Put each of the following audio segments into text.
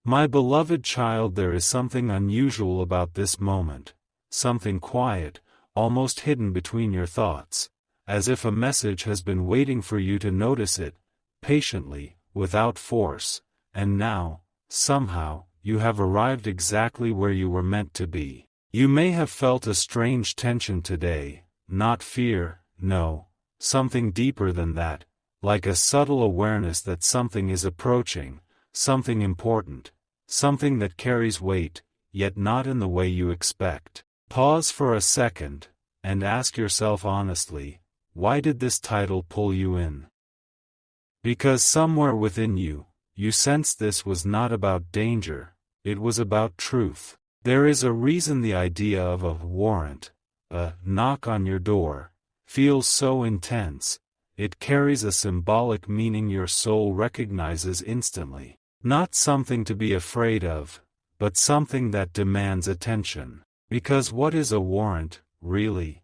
My beloved child, there is something unusual about this moment, something quiet, almost hidden between your thoughts, as if a message has been waiting for you to notice it, patiently, without force, and now, somehow, you have arrived exactly where you were meant to be. You may have felt a strange tension today, not fear, no, something deeper than that, like a subtle awareness that something is approaching, something important, something that carries weight, yet not in the way you expect. Pause for a second, and ask yourself honestly, why did this title pull you in? Because somewhere within you, you sensed this was not about danger, it was about truth. There is a reason the idea of a warrant, a knock on your door, feels so intense. It carries a symbolic meaning your soul recognizes instantly. Not something to be afraid of, but something that demands attention. Because what is a warrant, really?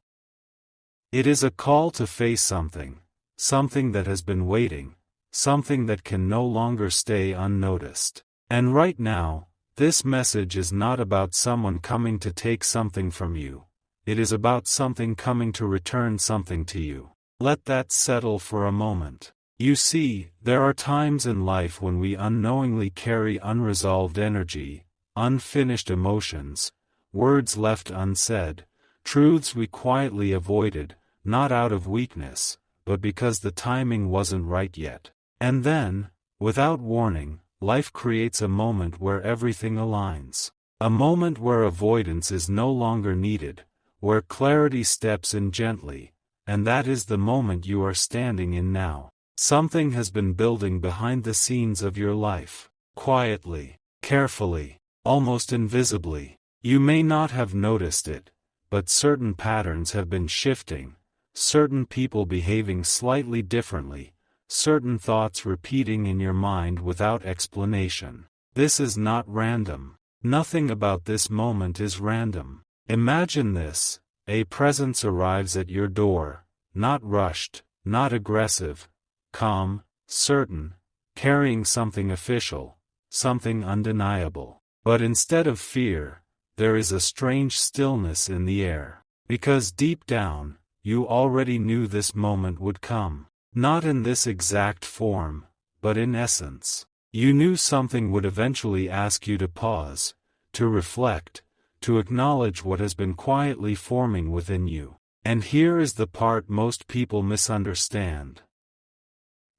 It is a call to face something, something that has been waiting, something that can no longer stay unnoticed. And right now, this message is not about someone coming to take something from you. It is about something coming to return something to you. Let that settle for a moment. You see, there are times in life when we unknowingly carry unresolved energy, unfinished emotions, words left unsaid, truths we quietly avoided, not out of weakness, but because the timing wasn't right yet. And then, without warning, life creates a moment where everything aligns. A moment where avoidance is no longer needed, where clarity steps in gently, and that is the moment you are standing in now. Something has been building behind the scenes of your life, quietly, carefully, almost invisibly. You may not have noticed it, but certain patterns have been shifting, certain people behaving slightly differently, certain thoughts repeating in your mind without explanation. This is not random. Nothing about this moment is random. Imagine this: a presence arrives at your door, not rushed, not aggressive, calm, certain, carrying something official, something undeniable. But instead of fear, there is a strange stillness in the air. Because deep down, you already knew this moment would come. Not in this exact form, but in essence. You knew something would eventually ask you to pause, to reflect, to acknowledge what has been quietly forming within you. And here is the part most people misunderstand.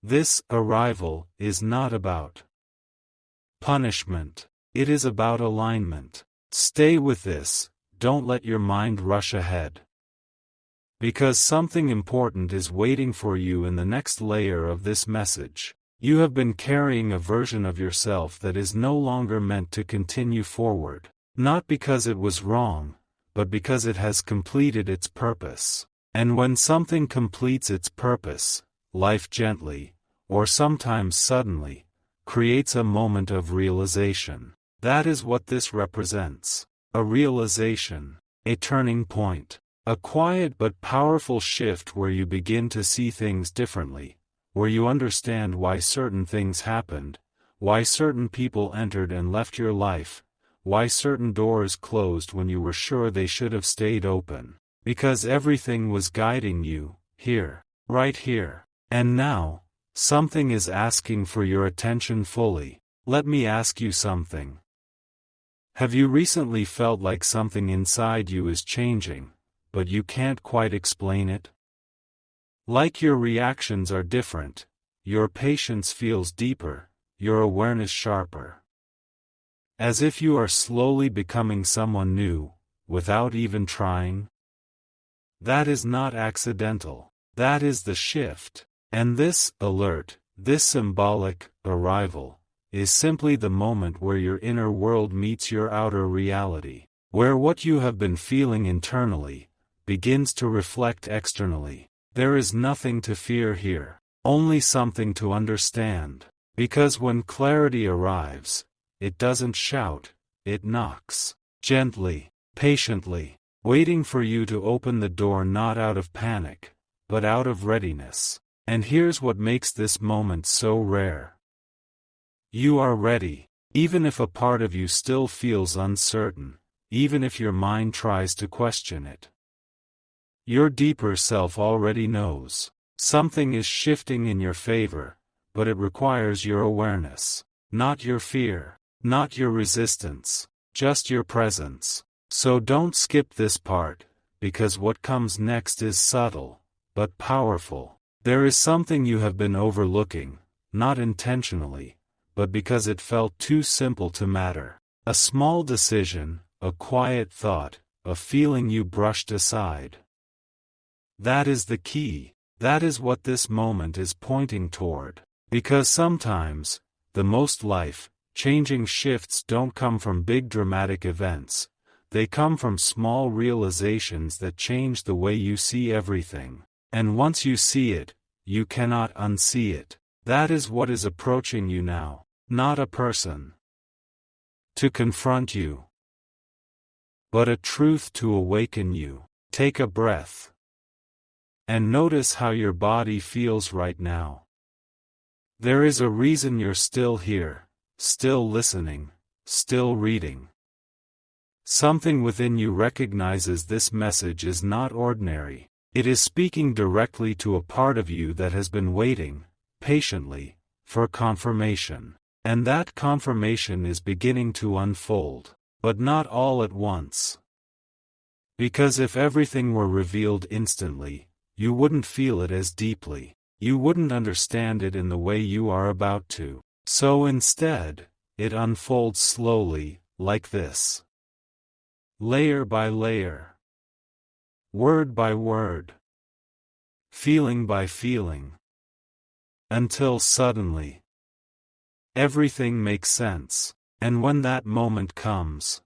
This arrival is not about punishment. It is about alignment. Stay with this, don't let your mind rush ahead. Because something important is waiting for you in the next layer of this message. You have been carrying a version of yourself that is no longer meant to continue forward. Not because it was wrong, but because it has completed its purpose. And when something completes its purpose, life gently, or sometimes suddenly, creates a moment of realization. That is what this represents. A realization, a turning point, a quiet but powerful shift where you begin to see things differently, where you understand why certain things happened, why certain people entered and left your life, why certain doors closed when you were sure they should have stayed open. Because everything was guiding you, here, right here. And now, something is asking for your attention fully. Let me ask you something. Have you recently felt like something inside you is changing, but you can't quite explain it? Like your reactions are different, your patience feels deeper, your awareness sharper. As if you are slowly becoming someone new, without even trying? That is not accidental. That is the shift. And this alert, this symbolic arrival, is simply the moment where your inner world meets your outer reality, where what you have been feeling internally begins to reflect externally. There is nothing to fear here, only something to understand. Because when clarity arrives, it doesn't shout, it knocks, gently, patiently, waiting for you to open the door, not out of panic, but out of readiness. And here's what makes this moment so rare. You are ready. Even if a part of you still feels uncertain, even if your mind tries to question it. Your deeper self already knows. Something is shifting in your favor, but it requires your awareness. Not your fear, not your resistance, just your presence. So don't skip this part, because what comes next is subtle, but powerful. There is something you have been overlooking, not intentionally, but because it felt too simple to matter. A small decision, a quiet thought, a feeling you brushed aside. That is the key. That is what this moment is pointing toward. Because sometimes, the most life-changing shifts don't come from big dramatic events. They come from small realizations that change the way you see everything. And once you see it, you cannot unsee it. That is what is approaching you now, not a person to confront you, but a truth to awaken you. Take a breath and notice how your body feels right now. There is a reason you're still here, still listening, still reading. Something within you recognizes this message is not ordinary. It is speaking directly to a part of you that has been waiting, patiently, for confirmation. And that confirmation is beginning to unfold, but not all at once. Because if everything were revealed instantly, you wouldn't feel it as deeply. You wouldn't understand it in the way you are about to. So instead, it unfolds slowly, like this. Layer by layer. Word by word. Feeling by feeling. Until suddenly, everything makes sense. And when that moment comes,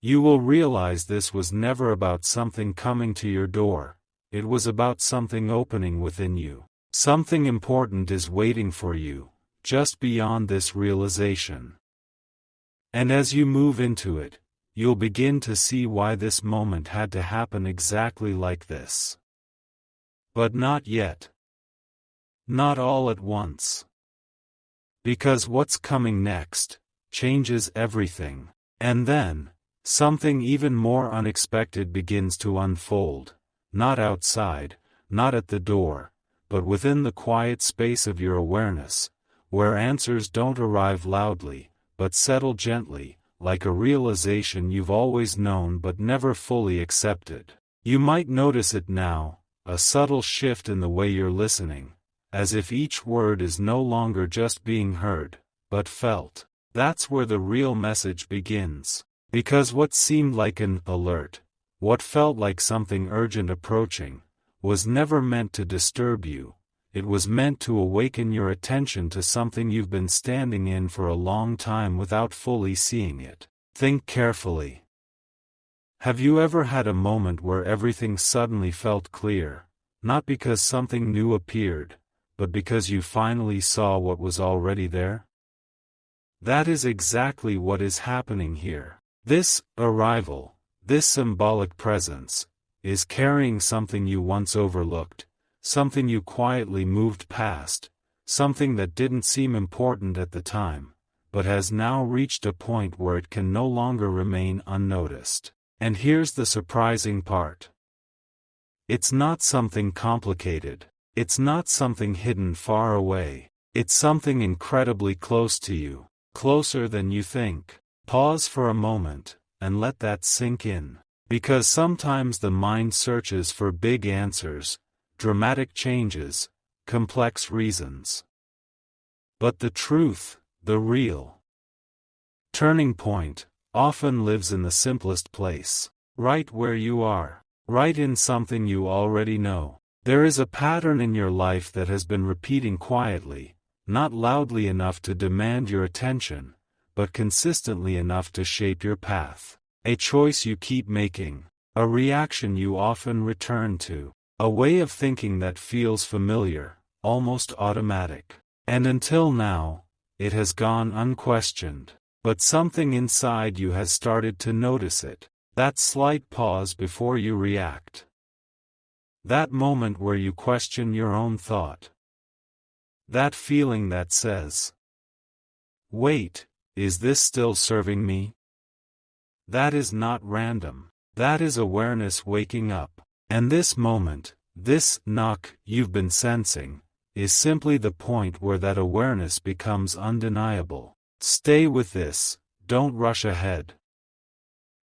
you will realize this was never about something coming to your door. It was about something opening within you. Something important is waiting for you, just beyond this realization. And as you move into it, you'll begin to see why this moment had to happen exactly like this. But not yet. Not all at once. Because what's coming next changes everything. And then, something even more unexpected begins to unfold. Not outside, not at the door, but within the quiet space of your awareness, where answers don't arrive loudly, but settle gently, like a realization you've always known but never fully accepted. You might notice it now, a subtle shift in the way you're listening, as if each word is no longer just being heard, but felt. That's where the real message begins. Because what seemed like an alert, what felt like something urgent approaching, was never meant to disturb you. It was meant to awaken your attention to something you've been standing in for a long time without fully seeing it. Think carefully. Have you ever had a moment where everything suddenly felt clear, not because something new appeared, but because you finally saw what was already there? That is exactly what is happening here. This arrival, this symbolic presence, is carrying something you once overlooked, something you quietly moved past, something that didn't seem important at the time, but has now reached a point where it can no longer remain unnoticed. And here's the surprising part. It's not something complicated. It's not something hidden far away. It's something incredibly close to you, closer than you think. Pause for a moment, and let that sink in. Because sometimes the mind searches for big answers, dramatic changes, complex reasons. But the truth, the real turning point, often lives in the simplest place. Right where you are. Right in something you already know. There is a pattern in your life that has been repeating quietly, not loudly enough to demand your attention, but consistently enough to shape your path. A choice you keep making, a reaction you often return to, a way of thinking that feels familiar, almost automatic. And until now, it has gone unquestioned. But something inside you has started to notice it. That slight pause before you react. That moment where you question your own thought. That feeling that says, "Wait, is this still serving me? That is not random. That is awareness waking up. And this moment, this knock you've been sensing, is simply the point where that awareness becomes undeniable. Stay with this, don't rush ahead.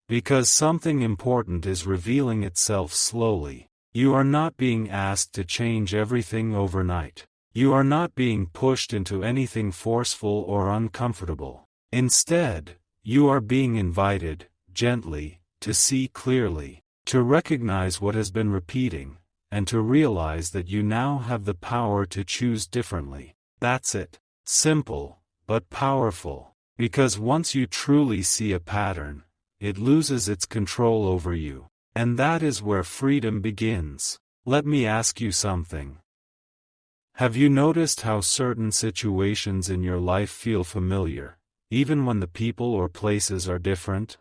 Because something important is revealing itself slowly. You are not being asked to change everything overnight. You are not being pushed into anything forceful or uncomfortable. Instead, you are being invited, gently, to see clearly, to recognize what has been repeating, and to realize that you now have the power to choose differently. That's it. Simple, but powerful. Because once you truly see a pattern, it loses its control over you. And that is where freedom begins. Let me ask you something. Have you noticed how certain situations in your life feel familiar, even when the people or places are different?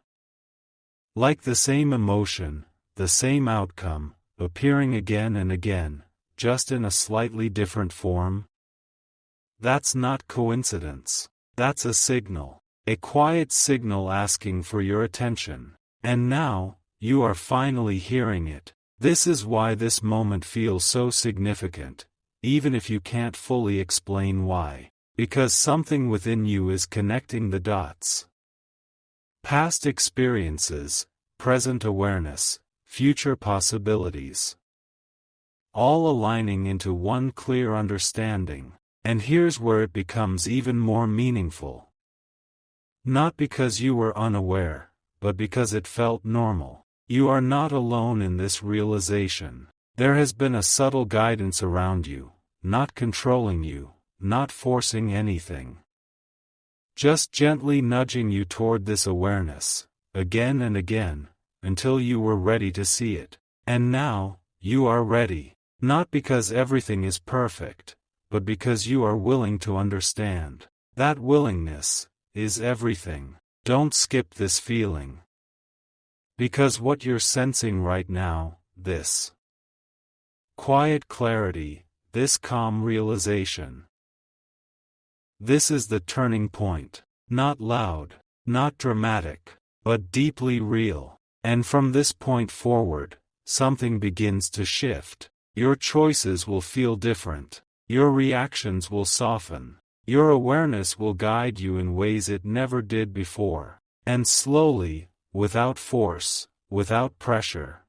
Like the same emotion, the same outcome, appearing again and again, just in a slightly different form? That's not coincidence. That's a signal. A quiet signal asking for your attention. And now, you are finally hearing it. This is why this moment feels so significant, even if you can't fully explain why. Because something within you is connecting the dots. Past experiences, present awareness, future possibilities. All aligning into one clear understanding. And here's where it becomes even more meaningful. Not because you were unaware, but because it felt normal. You are not alone in this realization. There has been a subtle guidance around you, not controlling you, not forcing anything. Just gently nudging you toward this awareness, again and again, until you were ready to see it. And now, you are ready. Not because everything is perfect, but because you are willing to understand. That willingness is everything. Don't skip this feeling. Because what you're sensing right now, this quiet clarity, this calm realization. This is the turning point. Not loud, not dramatic, but deeply real. And from this point forward, something begins to shift. Your choices will feel different. Your reactions will soften. Your awareness will guide you in ways it never did before. And slowly, without force, without pressure,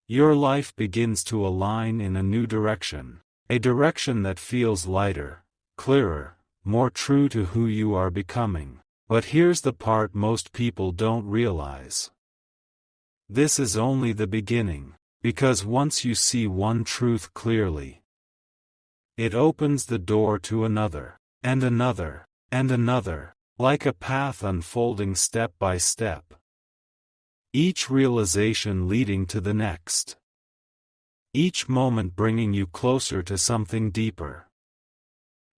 your life begins to align in a new direction. A direction that feels lighter, clearer, more true to who you are becoming. But here's the part most people don't realize. This is only the beginning. Because once you see one truth clearly, it opens the door to another, and another, and another, like a path unfolding step by step. Each realization leading to the next. Each moment bringing you closer to something deeper.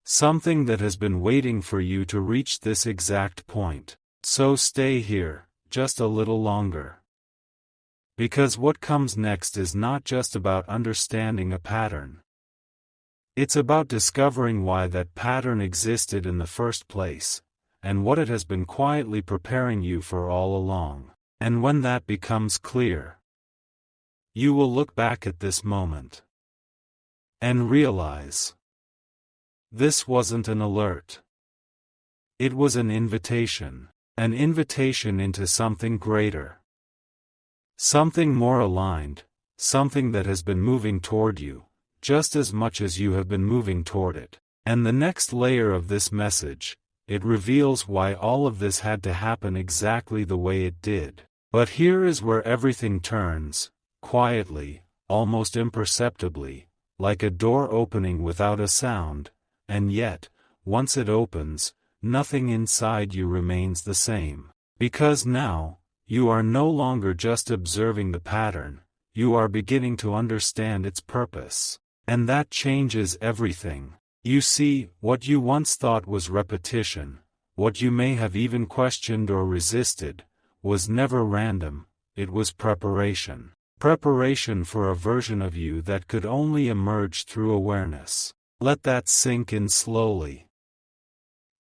Something that has been waiting for you to reach this exact point. So stay here, just a little longer. Because what comes next is not just about understanding a pattern. It's about discovering why that pattern existed in the first place, and what it has been quietly preparing you for all along. And when that becomes clear, you will look back at this moment and realize this wasn't an alert. It was an invitation into something greater. Something more aligned, something that has been moving toward you, just as much as you have been moving toward it. And the next layer of this message, it reveals why all of this had to happen exactly the way it did. But here is where everything turns, quietly, almost imperceptibly, like a door opening without a sound, and yet, once it opens, nothing inside you remains the same. Because now, you are no longer just observing the pattern, you are beginning to understand its purpose. And that changes everything. You see, what you once thought was repetition, what you may have even questioned or resisted, was never random, it was preparation. Preparation for a version of you that could only emerge through awareness. Let that sink in slowly.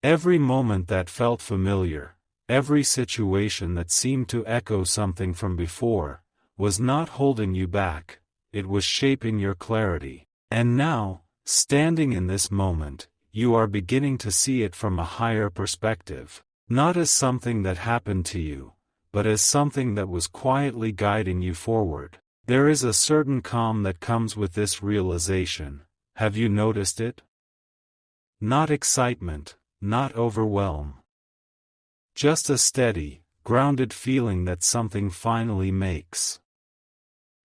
Every moment that felt familiar, every situation that seemed to echo something from before, was not holding you back, it was shaping your clarity. And now, standing in this moment, you are beginning to see it from a higher perspective, not as something that happened to you, but as something that was quietly guiding you forward. There is a certain calm that comes with this realization. Have you noticed it? Not excitement, not overwhelm. Just a steady, grounded feeling that something finally makes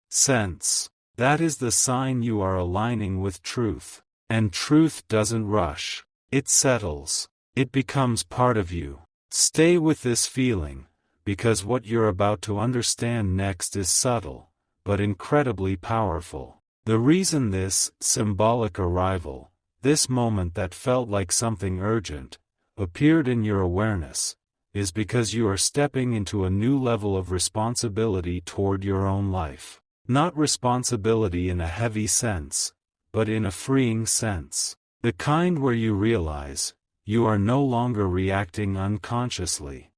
sense. That is the sign you are aligning with truth. And truth doesn't rush. It settles. It becomes part of you. Stay with this feeling, because what you're about to understand next is subtle, but incredibly powerful. The reason this symbolic arrival, this moment that felt like something urgent, appeared in your awareness, is because you are stepping into a new level of responsibility toward your own life. Not responsibility in a heavy sense, but in a freeing sense. The kind where you realize, you are no longer reacting unconsciously.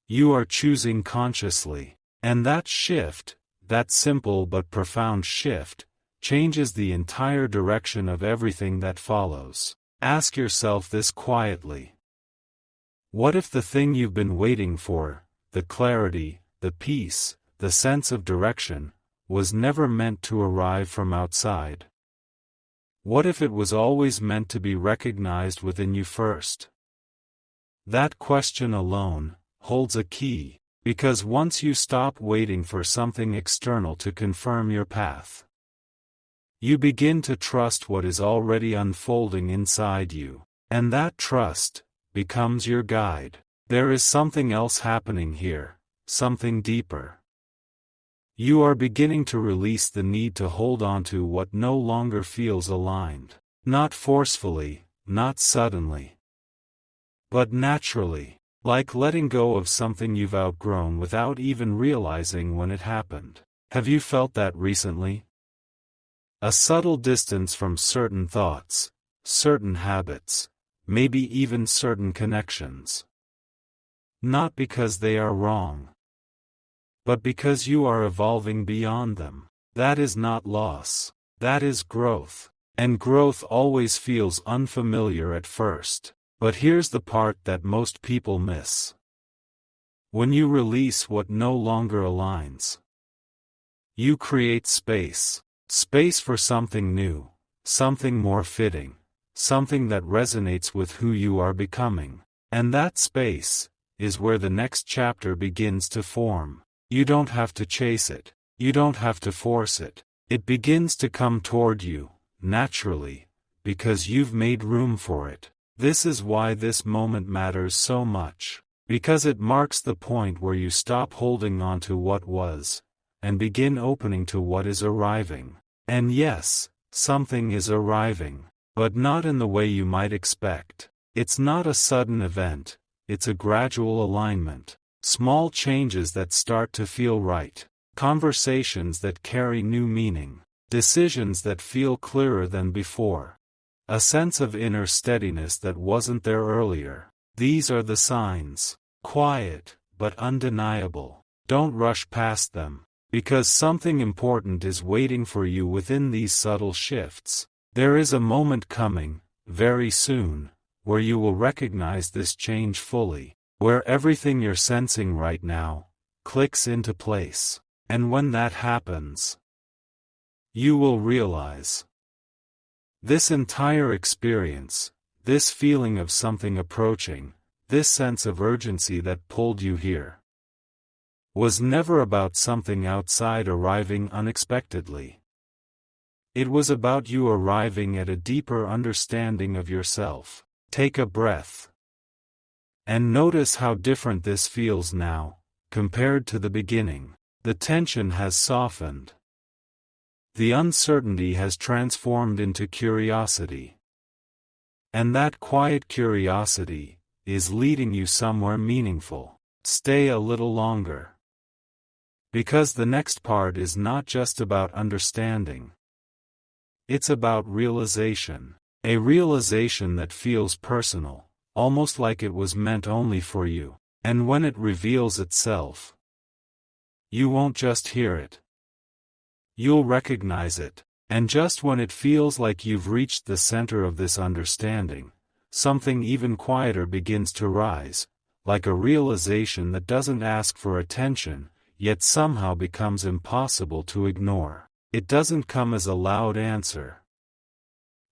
You are choosing consciously. And that shift, that simple but profound shift, changes the entire direction of everything that follows. Ask yourself this quietly. What if the thing you've been waiting for, the clarity, the peace, the sense of direction, was never meant to arrive from outside? What if it was always meant to be recognized within you first? That question alone holds a key, because once you stop waiting for something external to confirm your path, you begin to trust what is already unfolding inside you, and that trust becomes your guide. There is something else happening here, something deeper. You are beginning to release the need to hold on to what no longer feels aligned. Not forcefully, not suddenly, but naturally, like letting go of something you've outgrown without even realizing when it happened. Have you felt that recently? A subtle distance from certain thoughts, certain habits, maybe even certain connections. Not because they are wrong, but because you are evolving beyond them. That is not loss. That is growth. And growth always feels unfamiliar at first. But here's the part that most people miss. When you release what no longer aligns, you create space. Space for something new, something more fitting, something that resonates with who you are becoming. And that space is where the next chapter begins to form. You don't have to chase it. You don't have to force it. It begins to come toward you, naturally, because you've made room for it. This is why this moment matters so much, because it marks the point where you stop holding on to what was, and begin opening to what is arriving. And yes, something is arriving, but not in the way you might expect. It's not a sudden event, it's a gradual alignment. Small changes that start to feel right, conversations that carry new meaning, decisions that feel clearer than before. A sense of inner steadiness that wasn't there earlier. These are the signs. Quiet, but undeniable. Don't rush past them, because something important is waiting for you within these subtle shifts. There is a moment coming, very soon, where you will recognize this change fully. Where everything you're sensing right now clicks into place. And when that happens, you will realize this entire experience, this feeling of something approaching, this sense of urgency that pulled you here, was never about something outside arriving unexpectedly. It was about you arriving at a deeper understanding of yourself. Take a breath. And notice how different this feels now, compared to the beginning. The tension has softened. The uncertainty has transformed into curiosity. And that quiet curiosity is leading you somewhere meaningful. Stay a little longer. Because the next part is not just about understanding. It's about realization. A realization that feels personal, almost like it was meant only for you. And when it reveals itself, you won't just hear it. You'll recognize it. And just when it feels like you've reached the center of this understanding, something even quieter begins to rise, like a realization that doesn't ask for attention, yet somehow becomes impossible to ignore. It doesn't come as a loud answer.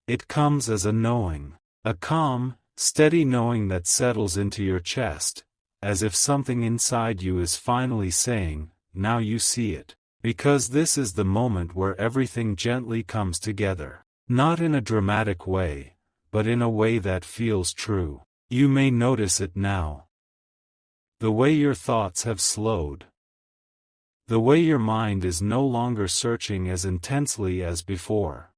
It comes as a knowing, a calm, steady knowing that settles into your chest, as if something inside you is finally saying, "Now you see it." Because this is the moment where everything gently comes together. Not in a dramatic way, but in a way that feels true. You may notice it now. The way your thoughts have slowed. The way your mind is no longer searching as intensely as before.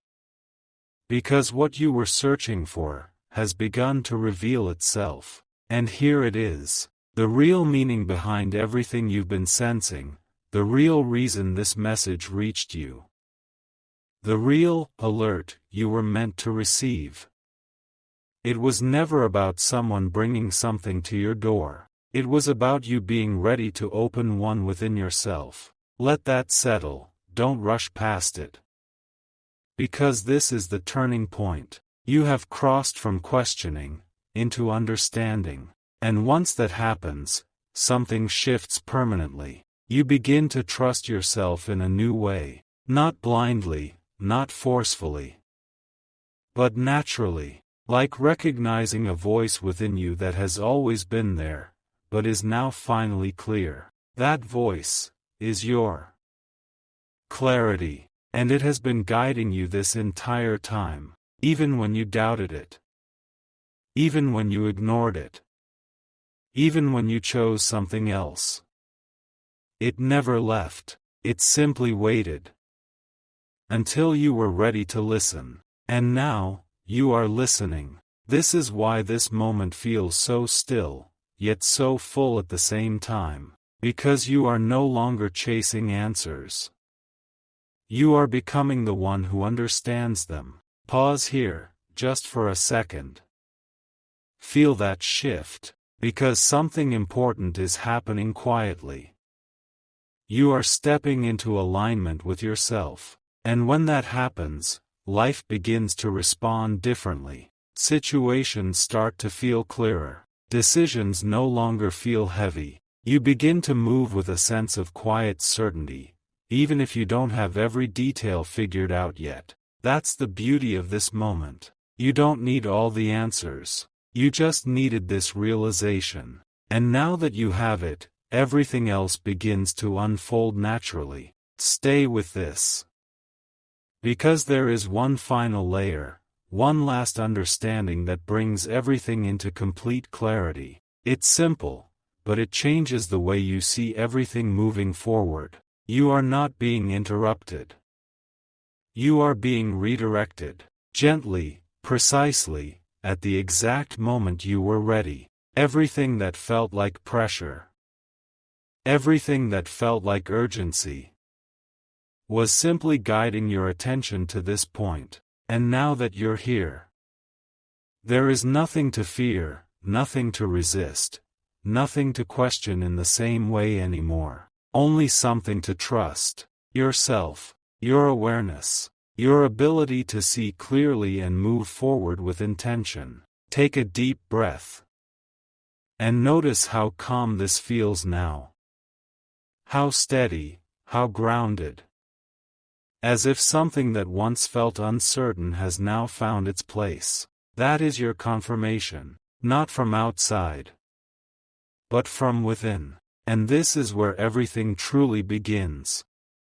Because what you were searching for has begun to reveal itself. And here it is. The real meaning behind everything you've been sensing. The real reason this message reached you. The real alert you were meant to receive. It was never about someone bringing something to your door. It was about you being ready to open one within yourself. Let that settle, don't rush past it. Because this is the turning point. You have crossed from questioning into understanding. And once that happens, something shifts permanently. You begin to trust yourself in a new way, not blindly, not forcefully, but naturally, like recognizing a voice within you that has always been there, but is now finally clear. That voice is your clarity, and it has been guiding you this entire time, even when you doubted it, even when you ignored it, even when you chose something else. It never left, it simply waited. Until you were ready to listen. And now, you are listening. This is why this moment feels so still, yet so full at the same time. Because you are no longer chasing answers. You are becoming the one who understands them. Pause here, just for a second. Feel that shift, because something important is happening quietly. You are stepping into alignment with yourself. And when that happens, life begins to respond differently. Situations start to feel clearer. Decisions no longer feel heavy. You begin to move with a sense of quiet certainty, even if you don't have every detail figured out yet. That's the beauty of this moment. You don't need all the answers. You just needed this realization. And now that you have it, everything else begins to unfold naturally. Stay with this. Because there is one final layer, one last understanding that brings everything into complete clarity. It's simple, but it changes the way you see everything moving forward. You are not being interrupted. You are being redirected. Gently, precisely, at the exact moment you were ready. Everything that felt like pressure. Everything that felt like urgency was simply guiding your attention to this point. And now that you're here, there is nothing to fear, nothing to resist, nothing to question in the same way anymore. Only something to trust. Yourself, your awareness, your ability to see clearly and move forward with intention. Take a deep breath. And notice how calm this feels now. How steady, how grounded. As if something that once felt uncertain has now found its place. That is your confirmation, not from outside, but from within. And this is where everything truly begins.